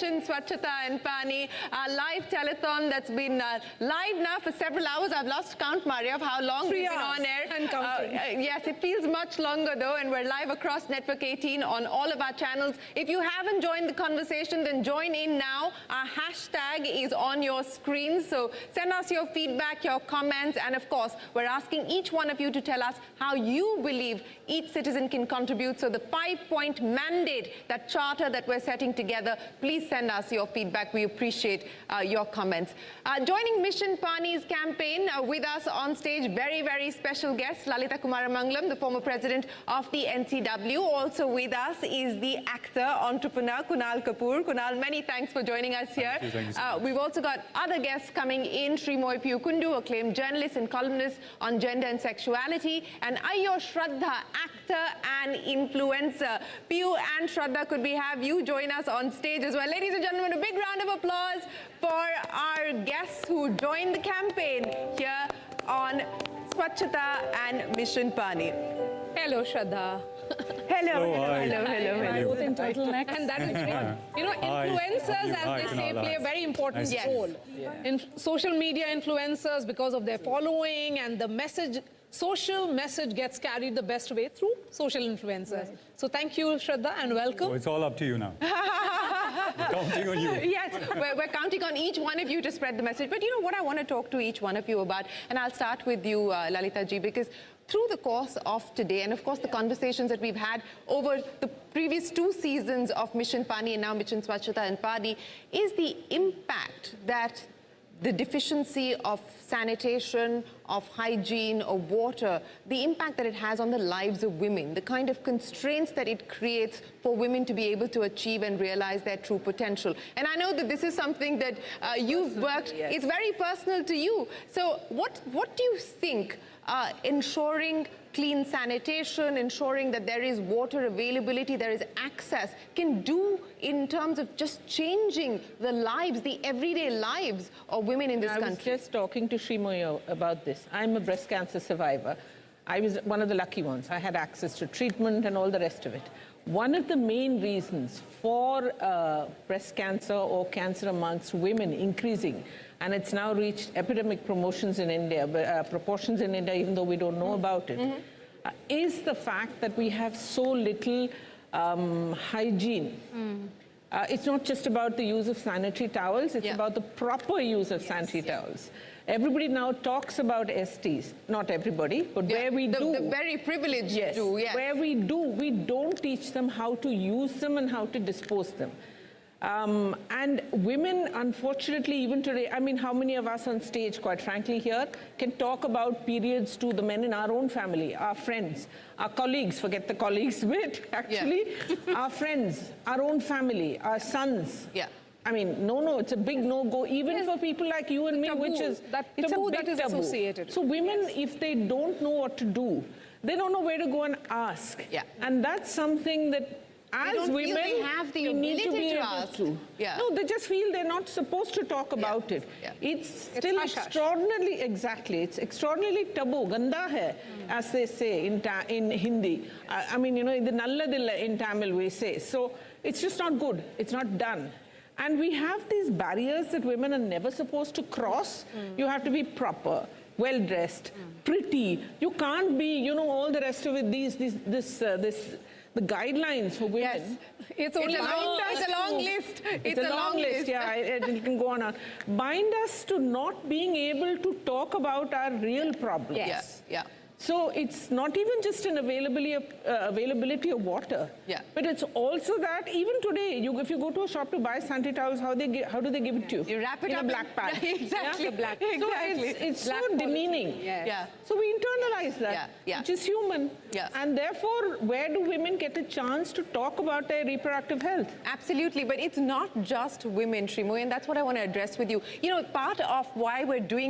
Mission Swachhata and Paani, our live telethon that's been live now for several hours. I've lost count, Maria, of how long we've been on air. And counting. Yes, it feels much longer though, and we're live across Network 18 on all of our channels. If you haven't joined the conversation, then join in now. Our hashtag is on your screen, so send us your feedback, your comments, and of course, we're asking each one of you to tell us how you believe each citizen can contribute. So the 5-point mandate, that charter that we're setting together, please send us your feedback. We appreciate your comments. Joining Mission Paani's campaign with us on stage, very, very special guest, Lalita Kumaramangalam, the former president of the NCW. Also with us is the actor, entrepreneur, Kunal Kapoor. Kunal, many thanks for joining us here. Thank you so much. We've also got other guests coming in, Srimoy Piyukundu, acclaimed journalist and columnist on gender and sexuality, and Ayyo Shraddha, actor and influencer. Piyu and Shraddha, could we have you join us on stage as well? Ladies and gentlemen, a big round of applause for our guests who joined the campaign here on Swachhata and Mission Paani. Hello, Shraddha. Hello, hi. hello. Both in turtlenecks. And that is great. You know, influencers, as they say, play a very important role. In social media influencers, because of their following and the message, social message gets carried the best way through social influencers. Right. So thank you, Shraddha, and welcome. Oh, it's all up to you now. Counting on you. Yes, we're counting on each one of you to spread the message. But you know what I want to talk to each one of you about, and I'll start with you, Lalita ji, because through the course of today, and of course the conversations that we've had over the previous 2 seasons of Mission Paani and now Mission Swachhata and Paani, is the impact that the deficiency of sanitation, of hygiene, of water, the impact that it has on the lives of women, the kind of constraints that it creates for women to be able to achieve and realize their true potential. And I know that this is something that you've worked, it's very personal to you. So what do you think ensuring clean sanitation, ensuring that there is water availability, there is access, can do in terms of just changing the lives, the everyday lives of women in this country? I was just talking to Srimoy about this. I'm a breast cancer survivor. I was one of the lucky ones. I had access to treatment and all the rest of it. One of the main reasons for breast cancer or cancer amongst women increasing, and it's now reached epidemic proportions in India, even though we don't know about it, is the fact that we have so little hygiene. It's not just about the use of sanitary towels, it's about the proper use of sanitary towels. Everybody now talks about STs, not everybody, but where we do. The very privileged do, yes. Where we do, we don't teach them how to use them and how to dispose them. And women, unfortunately, even today, I mean, how many of us on stage, quite frankly, here, can talk about periods to the men in our own family, our friends, our colleagues, forget the colleagues bit, actually, our friends, our own family, our sons. I mean, no, it's a big no-go, even for people like you and me, taboo, which is it's a big that is taboo. Associated. So women, if they don't know what to do, they don't know where to go and ask. And that's something that as women, they have the we need to ability be to able ask. to. No, they just feel they're not supposed to talk about it. It's still extraordinarily, it's extraordinarily taboo, ganda hai, as they say in Hindi. I mean, you know, in the nalladilla in Tamil we say. So it's just not good. It's not done. And we have these barriers that women are never supposed to cross. You have to be proper, well-dressed, pretty. You can't be, you know, all the rest of it, the guidelines for women. It's a long list. It's a long list. Yeah, it can go on. Bind us to not being able to talk about our real problems. So it's not even just an availability of water, but it's also that even today, if you go to a shop to buy sanitary towels, how do they give it to you? You wrap it in up a black bag. Exactly. So it's so demeaning. So we internalize that, which is human. And therefore, where do women get a chance to talk about their reproductive health? Absolutely, but it's not just women, Srimoy, and that's what I want to address with you. You know, part of why we're doing